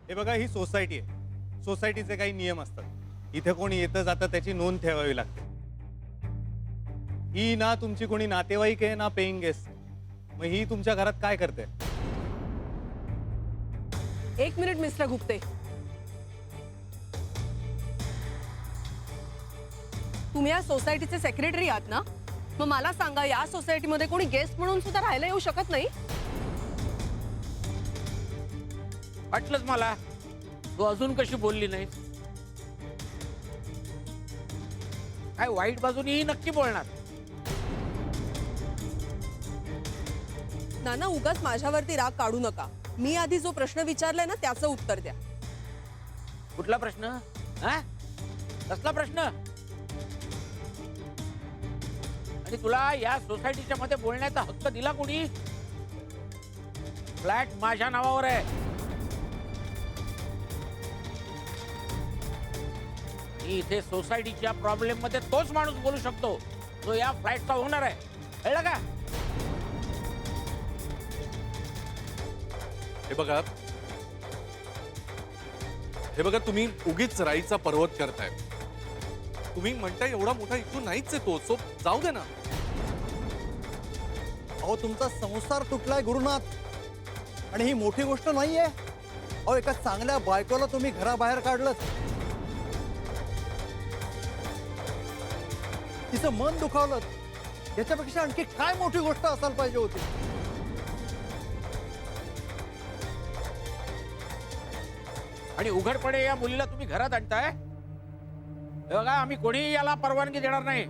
हे बघा, ही सोसायटी आहे. सोसायटीचे काही नियम असतात. इथे कोणी येतं जातं त्याची नोंद ठेवावी लागते. ही ना तुमची कोणी नातेवाईक आहे ना पेइंग गेस्ट. मग ही तुमच्या घरात काय करते? एक मिनिट मिस्टर गुप्ते, तुम्ही या सोसायटीचे सेक्रेटरी आहात ना? मग मला सांगा, या सोसायटीमध्ये कोणी गेस्ट म्हणून सुद्धा राहायला येऊ शकत नाही? वाटलंच मला, तू अजून कशी बोलली नाही. काय वाईट बाजूनेही नक्की बोलणार. नाना, उगाच माझ्यावरती राग काढू नका. मी आधी जो प्रश्न विचारलाय ना त्याचं उत्तर द्या. कुठला प्रश्न? हा, कसला प्रश्न? आणि तुला या सोसायटीच्या मध्ये बोलण्याचा हक्क दिला कोणी? फ्लॅट माझ्या नावावर आहे. मी इथे सोसायटीच्या प्रॉब्लेम मध्ये तोच माणूस बोलू शकतो जो या फ्लॅटचा ओनर आहे. कळलं का? हे बघा, तुम्ही उगीच राईचा पर्वत करताय. तुम्ही म्हणताय एवढा मोठा इश्यू नाहीच आहे तो, सो जाऊ दे ना. अहो, तुमचा संसार तुटलाय गुरुनाथ, आणि ही मोठी गोष्ट नाहीये. अहो, एका चांगल्या बायकोला तुम्ही घराबाहेर काढलं, तिचं मन दुखावलं. याच्यापेक्षा आणखी काय मोठी गोष्ट असायला पाहिजे होती? आणि उघडपणे या मुलीला तुम्ही घरात आणताय. हे बघा, आम्ही कोणीही याला परवानगी देणार नाही.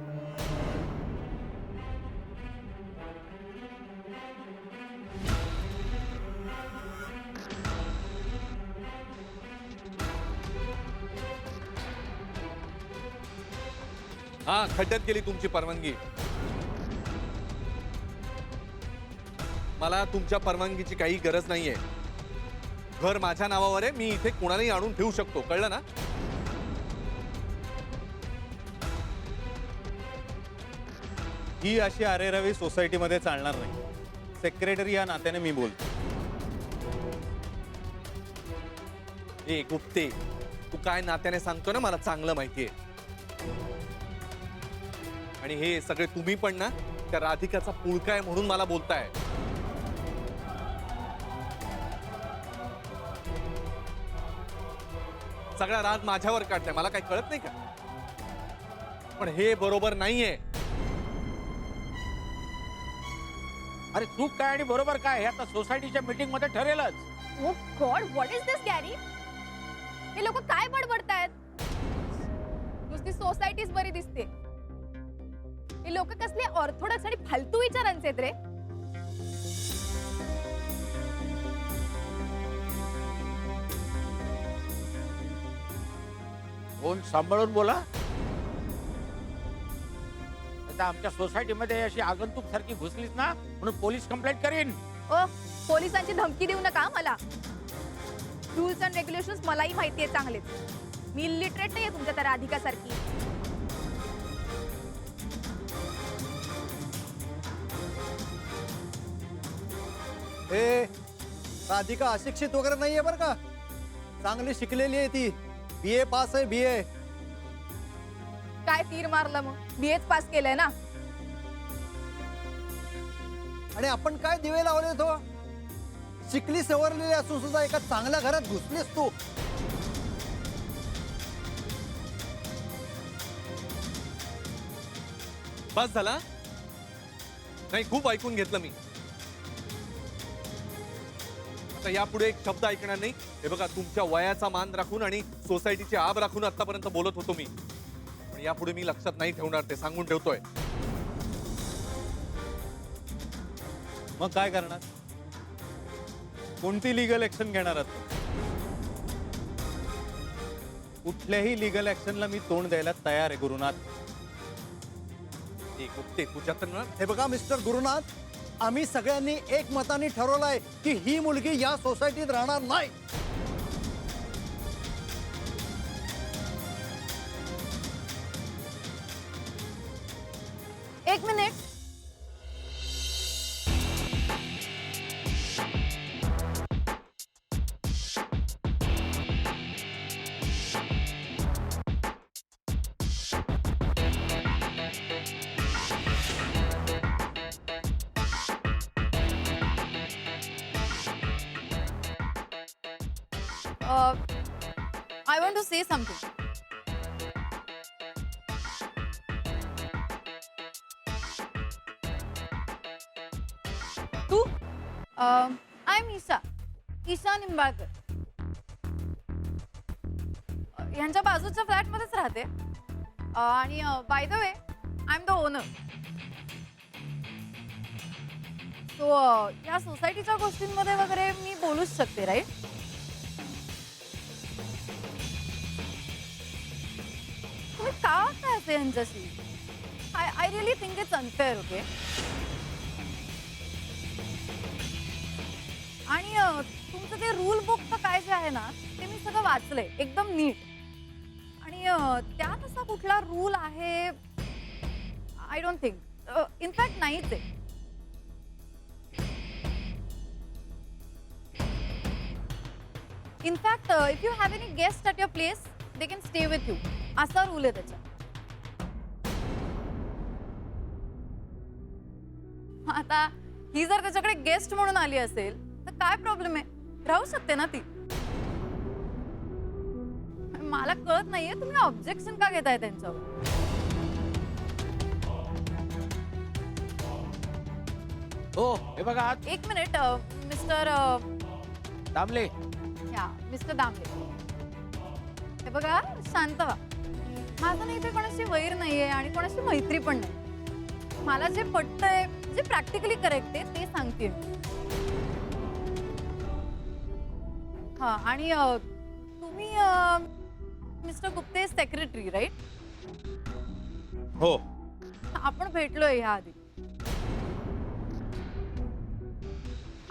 हा, खड्ड्यात गेली तुमची परवानगी. मला तुमच्या परवानगीची काही गरज नाहीये. घर माझ्या नावावर आहे. मी इथे कोणालाही आणून ठेवू शकतो. कळलं ना? ही अशी अरेरावी सोसायटीमध्ये चालणार नाही. सेक्रेटरी या नात्याने मी बोलतो. ए गुप्ते, तू काय नात्याने सांगतो ना मला चांगलं माहितीये. आणि हे सगळे तुम्ही पण ना त्या राधिकाचा पुळका आहे म्हणून मला बोलताय. सगळा राग माझ्यावर काढताय. मला काही कळत नाही का? पण हे बरोबर नाहीये. अरे चूक काय आणि बरोबर काय हे आता सोसायटीच्या मीटिंग मध्ये ठरेलच. Oh God, what is this Gary? हे लोक काय बडबडतायत? नुसती सोसायटीच बरी दिसते. हे लोक कसले ऑर्थोडॉक्स आणि फालतू विचारांचे आहेत रे. फोन सांभाळून बोला. आता आमच्या सोसायटीमध्ये अशी आगंतुक सारखी घुसलीस ना म्हणून पोलीस कंप्लेंट करीन. ओ, पोलिसांची धमकी देऊ नका मला. रूल्स अँड रेग्युलेशन्स मलाही माहिती आहे चांगलेच. मी इलिटरेट नाहीये तुमच्या त्या राधिकासारखी. हे राधिका अशिक्षित वगैरे नाहीये बरं का. चांगली शिकलेली आहे ती. BA पास आहे, BA. काय तीर मारलं मग? BA पास केलंय ना. आणि आपण काय दिवे लावले तो? शिकली सवरलेली असून सुद्धा एका चांगल्या घरात घुसलीस तू. बस झाला? नाही, खूप ऐकून घेतलं मी. आता यापुढे एक शब्द ऐकणार नाही. हे बघा, तुमच्या वयाचा मान राखून आणि सोसायटीची आब राखून आतापर्यंत बोलत होतो मी. पण यापुढे मी लक्षात नाही ठेवणार, ते सांगून ठेवतोय. मग काय करणार? कोणती लिगल ऍक्शन घेणार आहात? कुठल्याही लिगल ऍक्शनला मी तोंड द्यायला तयार आहे गुरुनाथ. ए गुप्ते, तुझ्या तर ना. हे बघा मिस्टर गुरुनाथ, आम्ही सगळ्यांनी एक मताने ठरवलंय की ही मुलगी या सोसायटीत राहणार नाही. एक minute. I want to say something. तू आय एम ईशा निंबाळकर. ह्यांच्या बाजूच्या फ्लॅटमध्येच राहते. आणि by the way I am the owner. So या सोसायटीच्या गोष्टींमध्ये वगैरे मी बोलूच शकते, राईट? तुम्ही का वागताय असे यांच्याशी? I really think it's unfair. Okay. आणि तुमचं ते रूल बुक तर काय जे आहे ना ते मी सगळं वाचलंय एकदम नीट. आणि त्यात असा कुठला रूल आहे आय डोंट थिंक. इनफॅक्ट नाहीच आहे. In fact if you have any guest at your place they can stay with you असा रूल आहे त्याच्यात. आता ही जर त्याच्याकडे गेस्ट म्हणून आली असेल तर काय प्रॉब्लेम आहे? राहू शकते ना ती. मला कळत नाहीये तुम्ही ऑब्जेक्शन का घेताय त्यांच्यावर. हो हे बघा एक मिनिट मिस्टर दामले. या मिस्टर दामले. हे बघा शांत व्हा. माझं नाही इथे कोणाशी वैर नाहीये आणि कोणाशी मैत्री पण नाही. मला जे पटतंय जे प्रॅक्टिकली करेक्ट आहे ते सांगते. हा आणि तुम्ही मिस्टर गुप्ते सेक्रेटरी, राईट? हो. आपण भेटलोय ह्या आधी.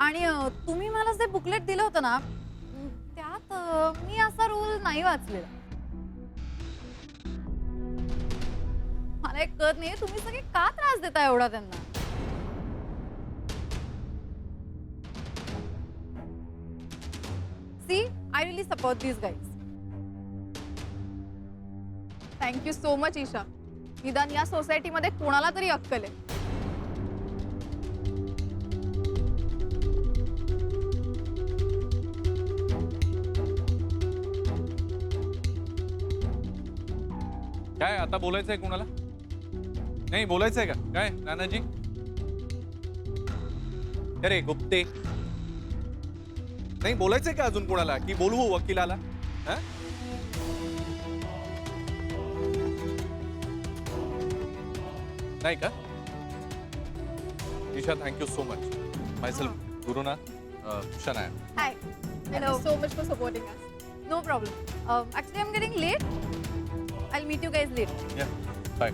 आणि तुम्ही मला जे बुकलेट दिलं होतं ना त्यात मी असा रूल नाही वाचलेला. मला एक कळत नाही तुम्ही सगळे का त्रास देता एवढा त्यांना. See I really support these guys. Thank you so much Isha. निदान या सोसायटीमध्ये कोणाला तरी अक्कल आहे. काय आता बोलायचंय कोणाला? नाही बोलायचंय का काय नानाजी? अरे गुप्ते नाही बोलायचंय का अजून कोणाला की बोलवू वकिलाला? हा? नाही का? Isha thank you so much. Myself Gurunath Shanaya. Hi. Hello. So much for supporting us. No problem. Actually, I'm getting late. I'll meet you guys later. या बाय.